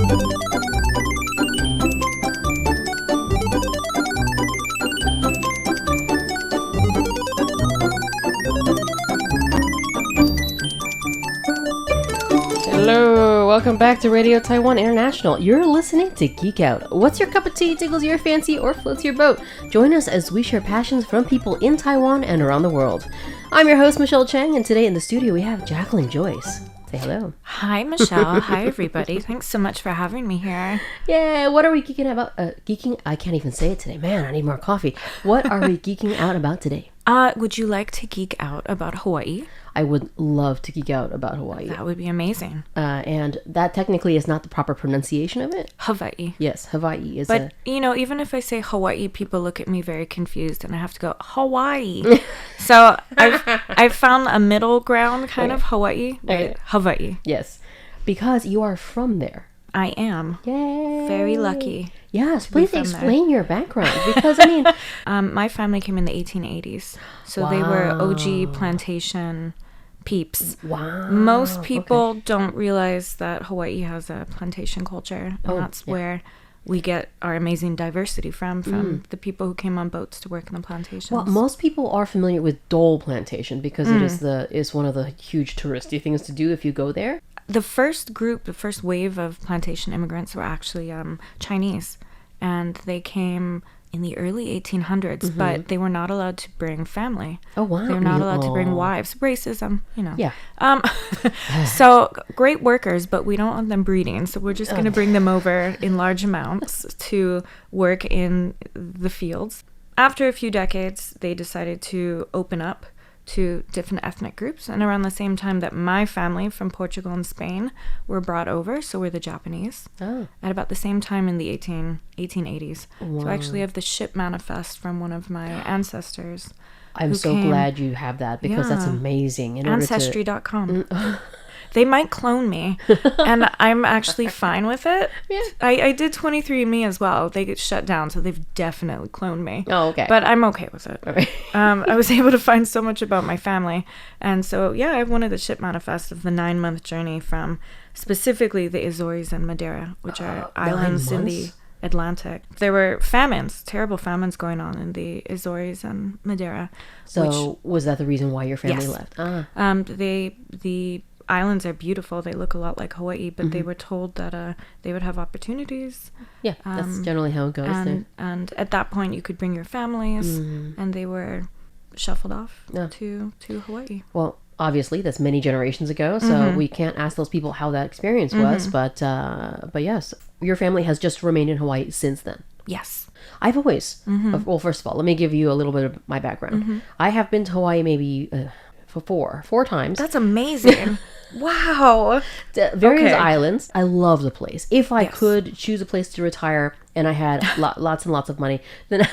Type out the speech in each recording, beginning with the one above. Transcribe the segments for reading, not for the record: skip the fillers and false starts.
Hello, welcome back to Radio Taiwan International. You're listening to Geek Out. What's your cup of tea, tickles your fancy, or floats your boat? Join us as we share passions from people in Taiwan and around the world. I'm your host, Michelle Chang, and today in the studio we have Jaclynn Joyce. Say hello. Hi, Michelle. Hi, everybody. Thanks so much for having me here. Yeah, what are we geeking about? I can't even say it today. Man, I need more coffee. What are we geeking out about today? Would you like to geek out about Hawaii? I would love to geek out about Hawaii. That would be amazing. And that technically is not the proper pronunciation of it. Hawaii. Yes, Hawaii is But, even if I say Hawaii, people look at me very confused and I have to go, Hawaii. So I've found a middle ground kind of Hawaii. Okay. Hawaii. Yes, because you are from there. I am. Yay. Very lucky. Yes, please explain your background. Because, I mean... my family came in the 1880s. So they were OG plantation peeps. Wow. Most people don't realize that Hawaii has a plantation culture. And that's where we get our amazing diversity from the people who came on boats to work in the plantations. Well, most people are familiar with Dole Plantation because it is one of the huge touristy things to do if you go there. The first wave of plantation immigrants were actually Chinese, and they came in the early 1800s, but they were not allowed to bring family. Oh, wow. They were not allowed to bring wives. Racism, Yeah. So great workers, but we don't want them breeding, so we're just going to bring them over in large amounts to work in the fields. After a few decades, they decided to open up to different ethnic groups, and around the same time that my family from Portugal and Spain were brought over, so were the Japanese, at about the same time in the 1880s. Wow. So I actually have the ship manifest from one of my ancestors. I'm so glad you have that because that's amazing. Ancestry.com. They might clone me, and I'm actually fine with it. Yeah. I did 23andMe as well. They get shut down, so they've definitely cloned me. Oh, okay. But I'm okay with it. Okay. I was able to find so much about my family. And so, I have one of the ship manifests of the 9-month journey from specifically the Azores and Madeira, which are islands in the Atlantic. There were terrible famines going on in the Azores and Madeira. So was that the reason why your family left? The islands are beautiful. They look a lot like Hawaii, but they were told that they would have opportunities. Yeah, that's generally how it goes there. And at that point, you could bring your families, and they were shuffled off to Hawaii. Well, obviously, that's many generations ago, so we can't ask those people how that experience was. But yes, your family has just remained in Hawaii since then. Yes. I've always, well, first of all, let me give you a little bit of my background. I have been to Hawaii maybe for four times. That's amazing. Wow. Various islands. I love the place. If I could choose a place to retire and I had lots and lots of money, then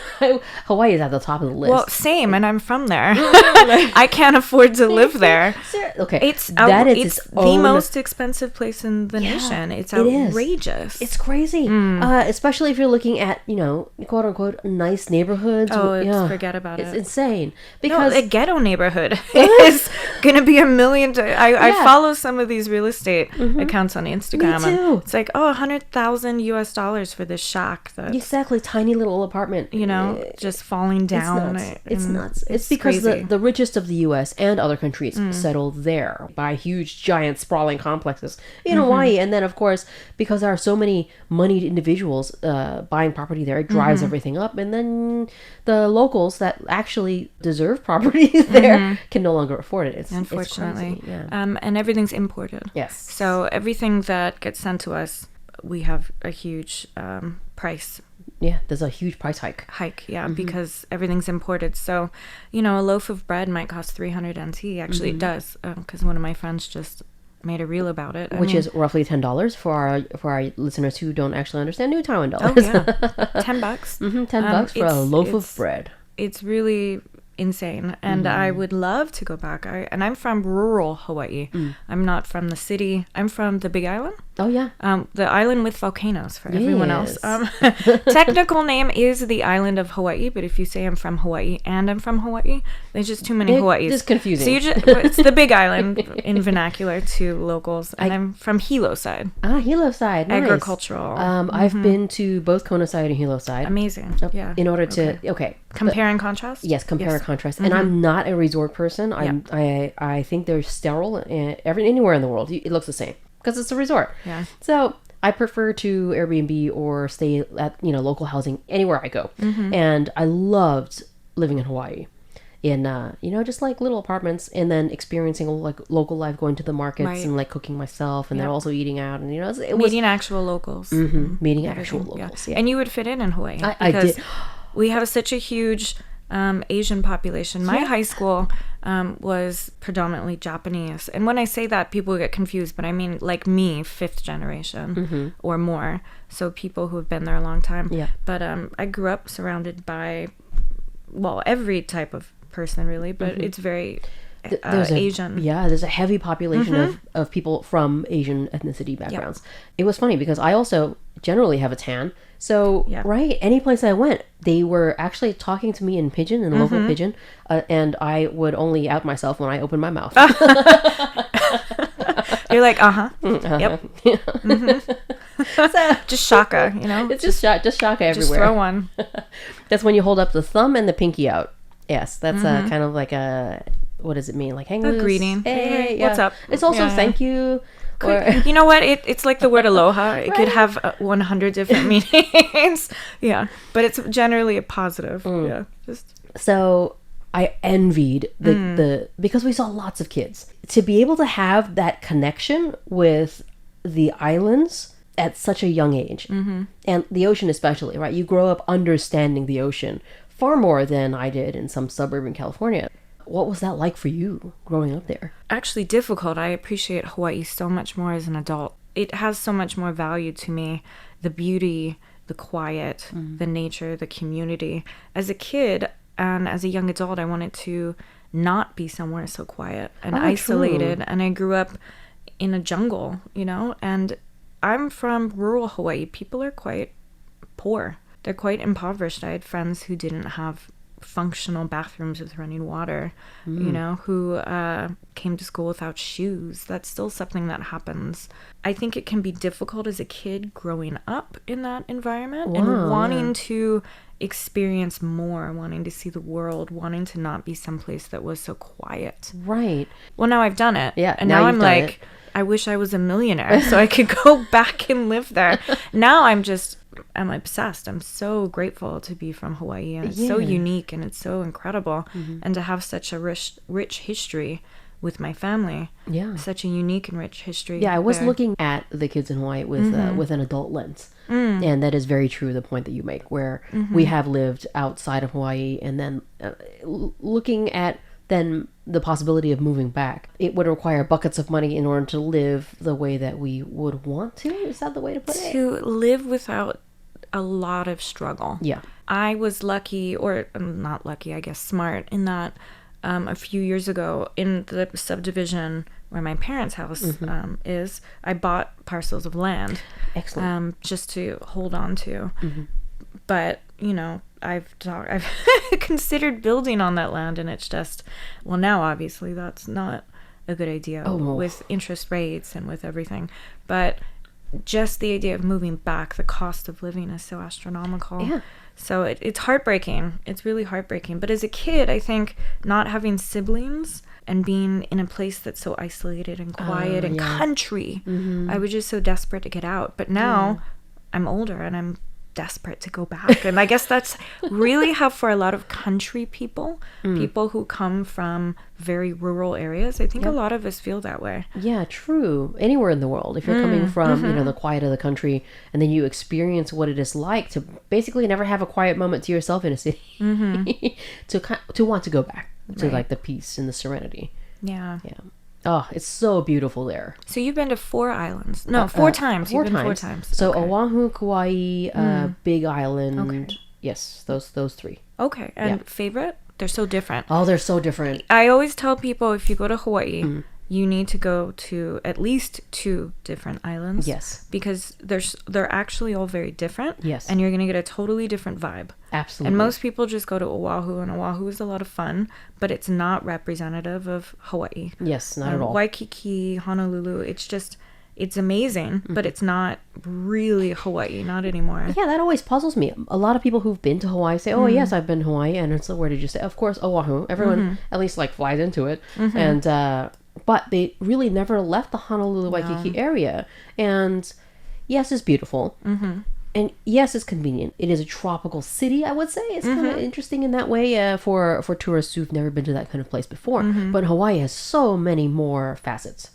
Hawaii is at the top of the list. Well, same, and I'm from there. I can't afford to live there. Okay, it's the most expensive place in the nation. It's outrageous. It's crazy, especially if you're looking at quote unquote nice neighborhoods. Forget about it. It's insane because a ghetto neighborhood is gonna be $1 million. I follow some of these real estate accounts on Instagram. Me too. And it's like $100,000 for this shack. Exactly, tiny little apartment. Just falling down. It's nuts. It's because the richest of the U.S. and other countries settle there, buy huge, giant, sprawling complexes in Hawaii, and then of course because there are so many moneyed individuals buying property there, it drives everything up, and then the locals that actually deserve property there can no longer afford it. Unfortunately, it's crazy. And everything's imported. Yes. So everything that gets sent to us, we have a huge price. Yeah, there's a huge price hike. Because everything's imported. So, a loaf of bread might cost 300 NT. Actually, it does, because one of my friends just made a reel about it. Which is roughly $10 for our listeners who don't actually understand New Taiwan dollars. Oh, yeah. $10. $10 for a loaf of bread. It's really insane, and I would love to go back. And I'm from rural Hawaii. I'm not from the city. I'm from the Big Island. Oh, yeah. The island with volcanoes for everyone else. Technical name is the island of Hawaii, but if you say I'm from Hawaii and I'm from Hawaii, there's just too many Hawaiis. It's confusing. So it's the big island in vernacular to locals, and I'm from Hilo side. Ah, Hilo side. Nice. Agricultural. I've been to both Kona side and Hilo side. Amazing. Yeah. In order to compare and contrast. Yes, compare and contrast. And I'm not a resort person. I think they're sterile anywhere in the world. It looks the same because it's a resort. Yeah. So I prefer to Airbnb or stay at local housing anywhere I go. And I loved living in Hawaii. In just like little apartments, and then experiencing like local life, going to the markets and like cooking myself, and then also eating out, and it was meeting actual locals. Meeting actual locals. Yeah. And you would fit in Hawaii. I did. We have such a huge Asian population. My high school was predominantly Japanese, and when I say that, people get confused, but I mean like me, 5th generation or more, so people who have been there a long time. Yeah. But I grew up surrounded by every type of person really, but it's very Asian. There's a heavy population of people from Asian ethnicity backgrounds. It was funny because I also generally have a tan. So, right, any place I went, they were actually talking to me in pidgin, in local pidgin, and I would only out myself when I opened my mouth. You're like, yep. So, just shaka, It's just shaka everywhere. Just throw one. That's when you hold up the thumb and the pinky out. Yes, that's kind of like a, what does it mean? Like hang loose? A greeting. Hey, what's up? It's also thank you. Or, you know what? It's like the word aloha. It could have 100 different meanings. Yeah, but it's generally a positive. Yeah. So I envied the because we saw lots of kids. To be able to have that connection with the islands at such a young age, and the ocean especially, right? You grow up understanding the ocean far more than I did in some suburb in California. What was that like for you growing up there? Actually difficult. I appreciate Hawaii so much more as an adult. It has so much more value to me. The beauty, the quiet, the nature, the community. As a kid and as a young adult, I wanted to not be somewhere so quiet and isolated. True. And I grew up in a jungle, and I'm from rural Hawaii. People are quite poor. They're quite impoverished. I had friends who didn't have functional bathrooms with running water, who came to school without shoes. That's still something that happens. I think it can be difficult as a kid growing up in that environment and wanting to experience more, wanting to see the world, wanting to not be someplace that was so quiet. Right. Well, now I've done it. Yeah. And now I'm like, I wish I was a millionaire so I could go back and live there. Now I'm obsessed. I'm so grateful to be from Hawaii, and it's so unique and it's so incredible, and to have such a rich history with my family. Yeah, such a unique and rich history. Yeah, I was looking at the kids in Hawaii with an adult lens, and that is very true. The point that you make, where we have lived outside of Hawaii, and then looking at then the possibility of moving back, it would require buckets of money in order to live the way that we would want to. Is that the way to put it? To live without a lot of struggle. Yeah. I was lucky, or not lucky, I guess smart, in that a few years ago in the subdivision where my parents' house is, I bought parcels of land. Excellent. Just to hold on to. But, I've considered building on that land, and it's just, well, now obviously that's not a good idea with interest rates and with everything. But just the idea of moving back, the cost of living is so astronomical. Yeah. So it's heartbreaking. It's really heartbreaking. But as a kid, I think not having siblings and being in a place that's so isolated and quiet and country, I was just so desperate to get out. But now I'm older and I'm desperate to go back. And I guess that's really how, for a lot of country people, people who come from very rural areas, I think a lot of us feel that way. Yeah, true. Anywhere in the world, if you're coming from the quiet of the country, and then you experience what it is like to basically never have a quiet moment to yourself in a city, to want to go back to like the peace and the serenity. Yeah. Oh, it's so beautiful there. So you've been to 4 islands. No, 4 times. You've been 4 times. So Oahu, Kauai, Big Island. Okay. Yes, those 3. Okay. And favorite? They're so different. Oh, they're so different. I always tell people, if you go to Hawaii, you need to go to at least 2 different islands. Yes. Because they're actually all very different. Yes. And you're going to get a totally different vibe. Absolutely. And most people just go to Oahu, and Oahu is a lot of fun, but it's not representative of Hawaii. Yes, not at all. Waikiki, Honolulu, it's amazing, but it's not really Hawaii, not anymore. Yeah, that always puzzles me. A lot of people who've been to Hawaii say, oh, yes, I've been to Hawaii. And it's, where did you say? Of course, Oahu. Everyone at least like flies into it. And, but they really never left the Honolulu, Waikiki area. And yes, it's beautiful. And yes, it's convenient. It is a tropical city, I would say. It's kind of interesting in that way for tourists who've never been to that kind of place before. But Hawaii has so many more facets.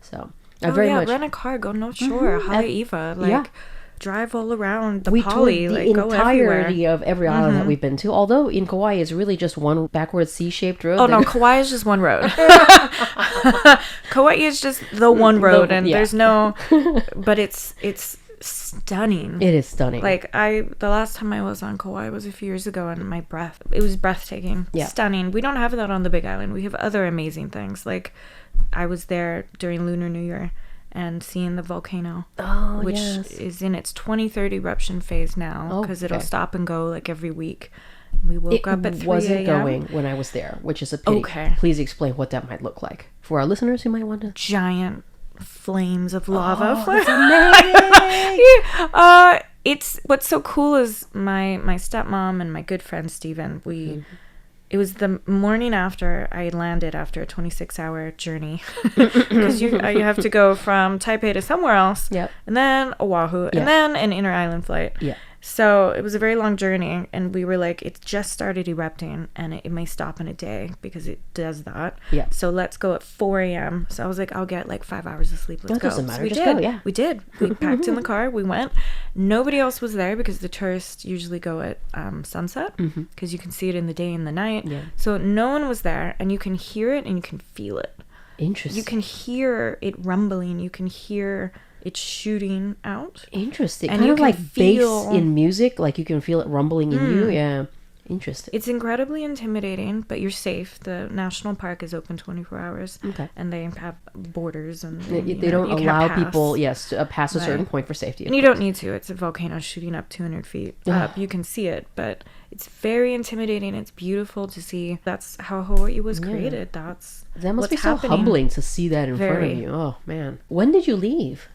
So I very much rent a car, go North Shore, Haleiwa, drive all around the we Poly, toured the go entirety of every island that we've been to. Although in Kauai, it's really just one backwards C-shaped road. Oh no, Kauai is just one road. Kauai is just the one road, there's no. But it's stunning. It is stunning. Like the last time I was on Kauai was a few years ago, and it was breathtaking. Yeah. Stunning. We don't have that on the Big Island. We have other amazing things. Like I was there during Lunar New Year and seeing the volcano, which is in its 23rd eruption phase now, because it'll stop and go like every week. We woke up at 3 a.m. It wasn't going when I was there, which is a pity. Okay. Please explain what that might look like for our listeners who might want to. Giant flames of lava. That's amazing. It's what's so cool is my stepmom and my good friend Steven, it was the morning after I landed after a 26-hour journey, because you have to go from Taipei to somewhere else, and then Oahu, and then an inter-island flight. So it was a very long journey, and we were like, it just started erupting, and it may stop in a day because it does that. So let's go at 4 a.m. So I was like, I'll get like 5 hours of sleep. Let's go. Doesn't matter. So we Just did. Go, yeah. We did. We packed in the car. We went. Nobody else was there because the tourists usually go at sunset, because you can see it in the day and the night. So no one was there, and you can hear it and you can feel it. Interesting. You can hear it rumbling. You can hear it's shooting out. Interesting. And kind you of can like feel bass in music, like you can feel it rumbling in you. Yeah. Interesting. It's incredibly intimidating, but you're safe. The national park is open 24 hours. Okay. And they have borders, and they don't allow people, to pass a certain point for safety. And you don't need to. It's a volcano shooting up 200 feet up. You can see it, but it's very intimidating. It's beautiful to see. That's how Hawaii was created. That must be so humbling to see that in front of you. Oh, man. When did you leave?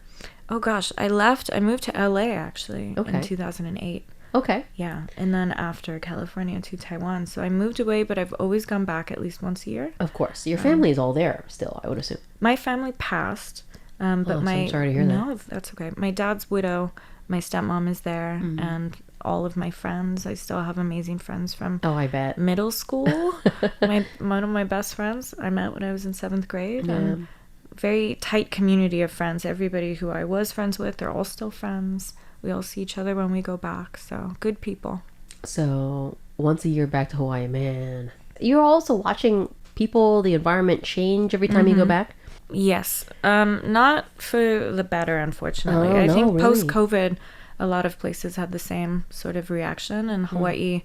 Oh, gosh. I moved to LA, actually, in 2008. Okay. Yeah. And then after California to Taiwan. So I moved away, but I've always gone back at least once a year. Of course. Your family is all there still, I would assume. My family passed. But so I'm sorry to hear that. No, that's okay. My dad's widow, my stepmom is there, and all of my friends. I still have amazing friends from I bet. middle school. One of my best friends I met when I was in 7th grade. And very tight community of friends. Everybody who I was friends with, they're all still friends. We all see each other when we go back. So good people. So once a year back to Hawaii, man. You're also watching people, the environment change every time you go back? Yes. Not for the better, unfortunately. I think really? post-COVID, a lot of places had the same sort of reaction. And Hawaii,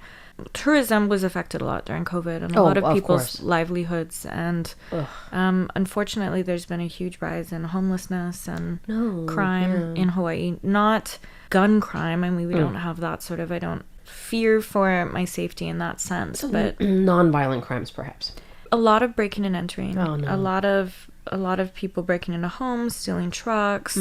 tourism was affected a lot during COVID, and a lot of people's livelihoods. And unfortunately, there's been a huge rise in homelessness and crime in Hawaii. Not gun crime. I mean, we don't have that sort of, I don't fear for my safety in that sense. But non-violent crimes, perhaps. A lot of breaking and entering. Oh, no. A lot of people breaking into homes, stealing trucks,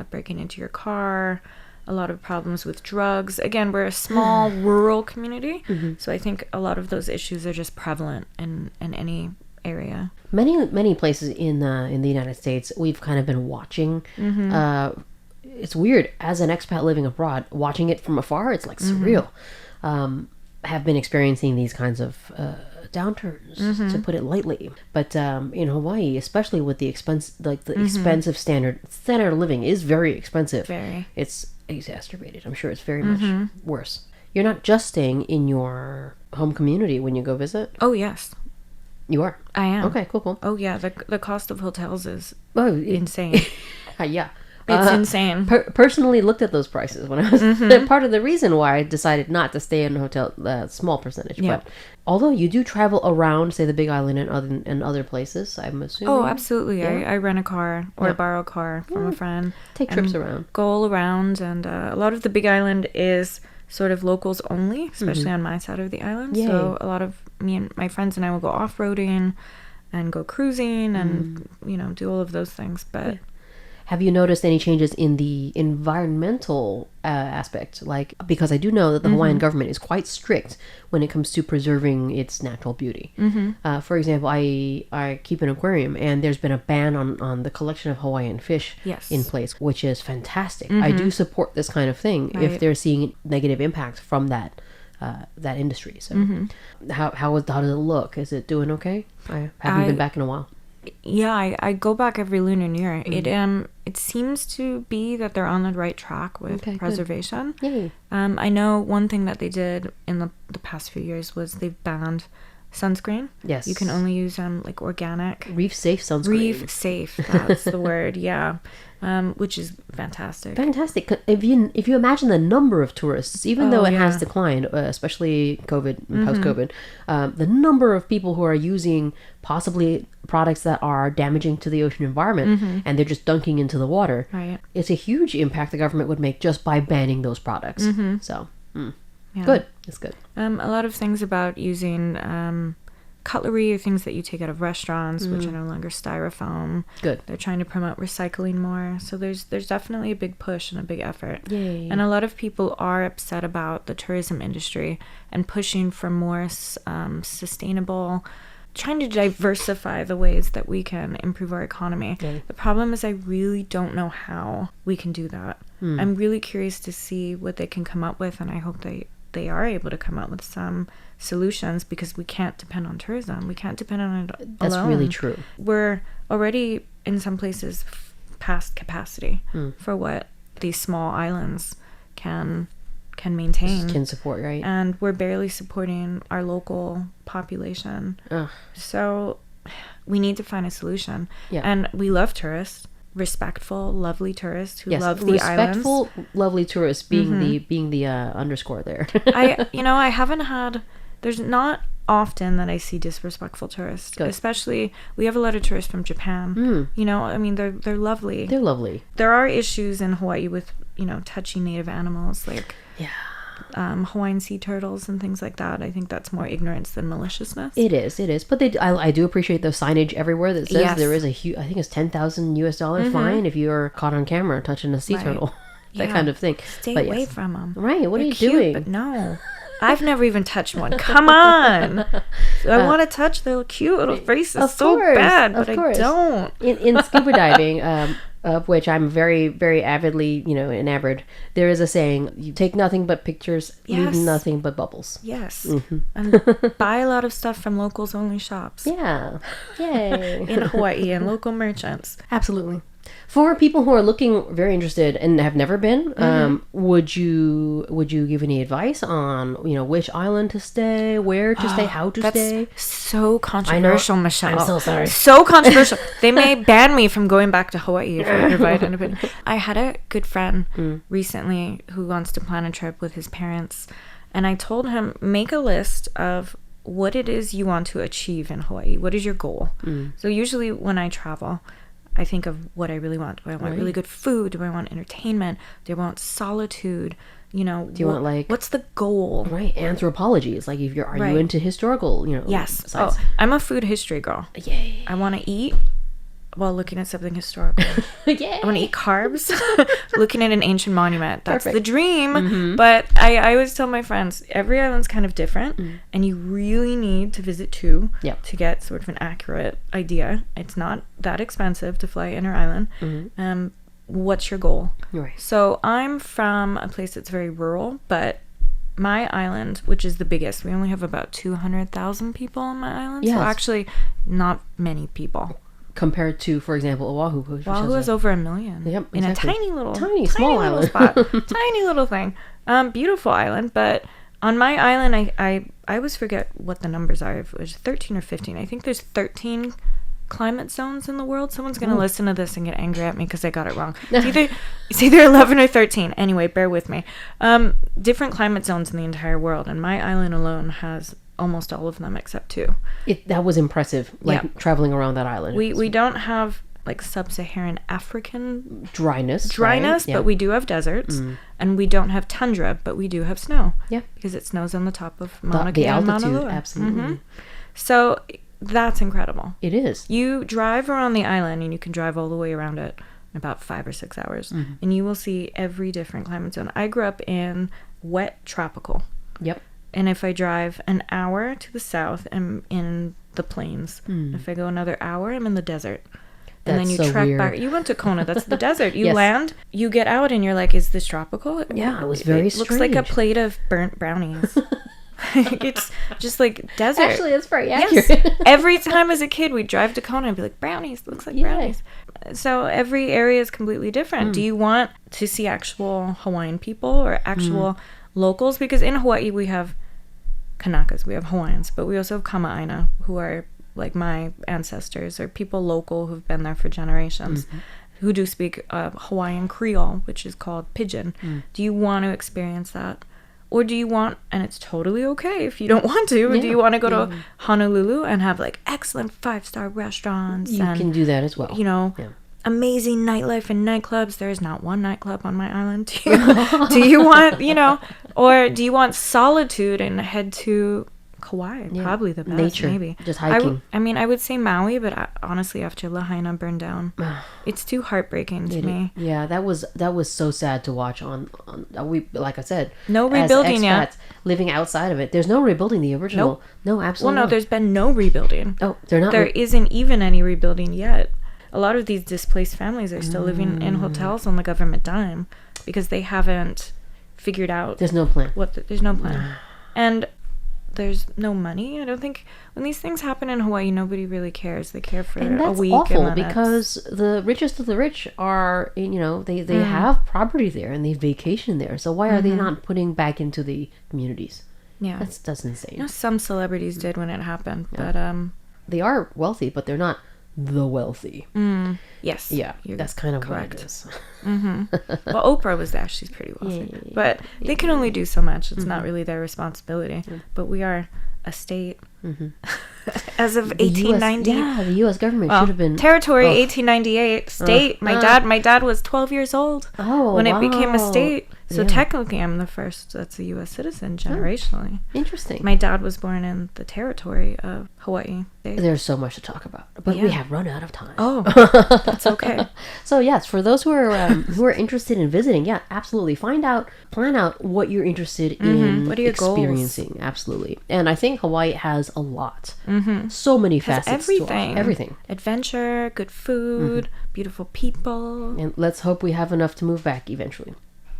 breaking into your car. A lot of problems with drugs. Again, we're a small rural community, so I think a lot of those issues are just prevalent in any area. Many places in the United States, we've kind of been watching. It's weird as an expat living abroad, watching it from afar. It's like surreal. Have been experiencing these kinds of downturns, to put it lightly. But in Hawaii, especially with the expensive standard of living is very expensive. Very. It's exacerbated. I'm sure it's very much worse. You're not just staying in your home community when you go visit? Oh, yes. You are? I am. Okay, cool. Oh, yeah. The cost of hotels is insane. Yeah. It's insane. Personally looked at those prices when I was part of the reason why I decided not to stay in a hotel, small percentage. Yeah. But although you do travel around, say, the Big Island and other places, I'm assuming. Oh, absolutely. Yeah. I rent a car or borrow a car from a friend. Take trips around. Go all around. And a lot of the Big Island is sort of locals only, especially on my side of the island. Yay. So a lot of me and my friends and I will go off-roading and go cruising and, do all of those things. But have you noticed any changes in the environmental aspect? Like, because I do know that the Hawaiian government is quite strict when it comes to preserving its natural beauty. For example, I keep an aquarium, and there's been a ban on the collection of Hawaiian fish in place, which is fantastic. I do support this kind of thing if they're seeing negative impact from that industry. So how does it look? Is it doing okay? I haven't been back in a while. Yeah, I go back every lunar new year. It seems to be that they're on the right track with preservation. Yay. I know one thing that they did in the past few years was they've banned sunscreen. Yes. You can only use like organic. Reef safe sunscreen. Reef safe, that's the word, yeah. Which is fantastic. Fantastic. If you imagine the number of tourists, even though it has declined, especially COVID, post-COVID, the number of people who are using possibly products that are damaging to the ocean environment, and they're just dunking into the water. Right. It's a huge impact the government would make just by banning those products. So, Yeah. good. It's good. A lot of things about using cutlery or things that you take out of restaurants, which are no longer styrofoam. Good. They're trying to promote recycling more. So there's definitely a big push and a big effort. Yay. And a lot of people are upset about the tourism industry and pushing for more sustainable, trying to diversify the ways that we can improve our economy. Yay. The problem is I really don't know how we can do that. I'm really curious to see what they can come up with, and I hope they are able to come up with some solutions, because we can't depend on tourism. We can't depend on it alone. That's really true. We're already in some places past capacity for what these small islands can maintain. Can support, right? And we're barely supporting our local population. Ugh. So we need to find a solution. Yeah. And we love tourists. Respectful, lovely tourists who love the respectful, islands. lovely tourists being the underscore there. I haven't had. There's not often that I see disrespectful tourists. Good. Especially, we have a lot of tourists from Japan. They're lovely. They're lovely. There are issues in Hawaii with touching native animals like Hawaiian sea turtles and things like that. I think that's more ignorance than maliciousness. It is. But I do appreciate the signage everywhere that says there is I think it's $10,000 fine if you're caught on camera touching a sea turtle. That kind of thing. Stay away from them. Right. What They're are you cute, doing? But no. I've never even touched one. Come on. I want to touch their cute little faces so bad, but I don't. In scuba diving, of which I'm very, very avidly, enamored, there is a saying: you take nothing but pictures, leave nothing but bubbles. Yes. And buy a lot of stuff from locals only shops. Yeah. Yay. In Hawaii and local merchants. Absolutely. For people who are looking very interested and have never been, would you give any advice on which island to stay, where to stay, how to stay? So controversial, Michelle. I'm so sorry. So controversial. They may ban me from going back to Hawaii if I provide an opinion. I had a good friend recently who wants to plan a trip with his parents, and I told him, make a list of what it is you want to achieve in Hawaii. What is your goal? So usually when I travel, I think of what I really want. Do I want really good food? Do I want entertainment? Do I want solitude? Do you want what's the goal? Right, anthropology. It's like if are you into historical, Yes. sites. I'm a food history girl. Yay. I want to eat while looking at something historical. Yay. I want to eat carbs looking at an ancient monument. That's Perfect. the dream. But I always tell my friends, every island's kind of different, and you really need to visit two to get sort of an accurate idea. It's not that expensive to fly inter-island. What's your goal? Right. So I'm from a place that's very rural, but my island, which is the biggest, we only have about 200,000 people on my island. Yes. So actually not many people. Compared to, for example, Oahu. Oahu has over 1 million. Yep, in exactly. a tiny small little island. spot. Tiny little thing. Beautiful island, but on my island, I always forget what the numbers are. If it was 13 or 15. I think there's 13 climate zones in the world. Someone's going to listen to this and get angry at me because I got it wrong. It's either 11 or 13. Anyway, bear with me. Different climate zones in the entire world, and my island alone has almost all of them except 2. That was impressive, traveling around that island. We don't have like sub-Saharan African dryness, right? But we do have deserts, and we don't have tundra, but we do have snow. Yeah, because it snows on the top of Mauna Kea the and altitude, Mauna Loa. absolutely. So that's incredible. It is. You drive around the island, and you can drive all the way around it in about 5 or 6 hours, and you will see every different climate zone. I grew up in wet tropical. Yep. And if I drive an hour to the south, I'm in the plains. If I go another hour, I'm in the desert. And then you trek back. You went to Kona. That's the desert. You land, you get out, and you're like, is this tropical? Yeah, it was very strange. Looks like a plate of burnt brownies. It's just like desert. Actually, that's very accurate. Yes. Every time as a kid, we'd drive to Kona and be like, brownies. Looks like brownies. So every area is completely different. Do you want to see actual Hawaiian people or actual locals? Because in Hawaii, we have Kanakas, we have Hawaiians, but we also have Kama'aina, who are like my ancestors or people local who've been there for generations, who do speak Hawaiian Creole, which is called pidgin. Do you want to experience that? Or do you want, and it's totally okay if you don't want to, or do you want to go to Honolulu and have like excellent 5-star restaurants? You can do that as well. You know, amazing nightlife and nightclubs. There is not one nightclub on my island. Do you want, you know, or do you want solitude and head to Kauai? Probably the best. Nature, maybe just hiking. I mean, I would say Maui, but honestly, after Lahaina burned down, it's too heartbreaking to me. Yeah, that was so sad to watch. On we, like I said, no rebuilding yet. Living outside of it, there's no rebuilding the original. Nope. No, absolutely. Well, no, there's been no rebuilding. Oh, they're not. There isn't even any rebuilding yet. A lot of these displaced families are still living in hotels on the government dime because they haven't figured out. There's no plan. There's no plan, and there's no money. I don't think when these things happen in Hawaii, nobody really cares. They care for a week. And that's awful because the richest of the rich are, you know, they have property there and they vacation there. So why are they not putting back into the communities? Yeah, that's insane. You know, some celebrities did when it happened, but they are wealthy, but they're not the wealthy. Yes. Yeah, that's kind of correct. What it is. Well, Oprah was there. She's pretty wealthy. But they can only do so much. It's not really their responsibility. But we are a state. As of 1890. The U.S. government should have been... Territory, 1898. State. My dad was 12 years old when it became a state. So technically, I'm the first that's a U.S. citizen generationally. Interesting. My dad was born in the territory of Hawaii. There's so much to talk about, but we have run out of time. Oh, that's okay. So yes, for those who are interested in visiting, absolutely, plan out what you're interested in what are your experiencing. Goals? Absolutely, and I think Hawaii has a lot. So many facets. Everything. Adventure, good food, beautiful people, and let's hope we have enough to move back eventually.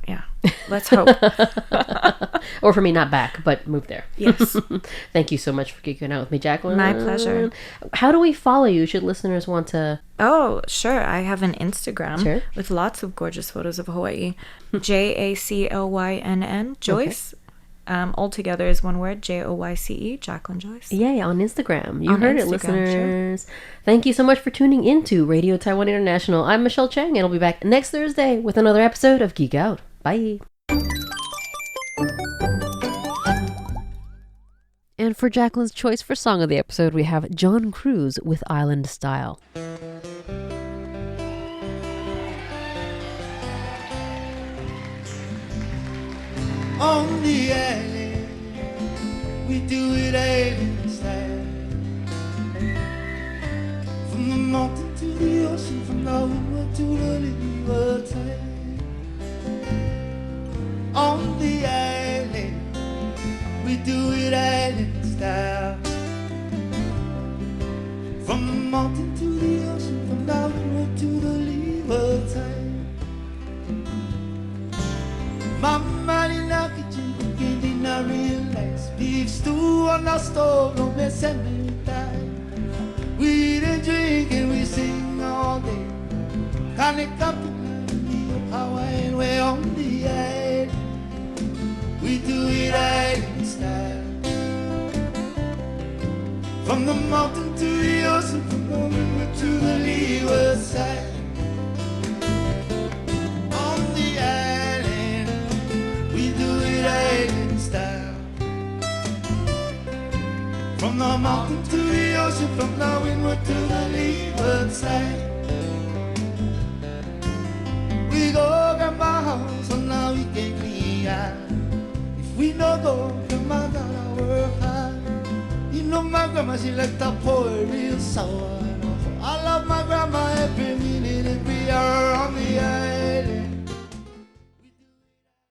Yeah, let's hope. Or for me, not back, but move there. Yes. Thank you so much for geeking out with me, Jaclynn. My pleasure. How do we follow you? Should listeners want to... Oh, sure. I have an Instagram with lots of gorgeous photos of Hawaii. Jaclynn, Joyce. Okay. All together is one word, Joyce, Jaclynn Joyce. Yay, on Instagram. You heard it, listeners. Sure. Thank you so much for tuning into Radio Taiwan International. I'm Michelle Chang, and I'll be back next Thursday with another episode of Geek Out. Bye. And for Jaclynn's choice for song of the episode, we have John Cruz with Island Style. On the island, we do it island style. From the mountain to the ocean, from the river to the riverside. On the island, we do it island style. From the mountain to the ocean, from the river to the riverside. Mama in our kitchen cooking dinner real nice. Beef stew on our stove, no mess and time. We eat and drink and we sing all day. Connect up in Hawaiian way on the island. We do it island style. From the mountain to the ocean, from the river mountain to the ocean, from the windward to the leeward side. We go grandma house on the weekend clean. If we no go, grandma gotta work hard. You know my grandma, she like to pour real sour. I love my grandma every minute, every hour on the air.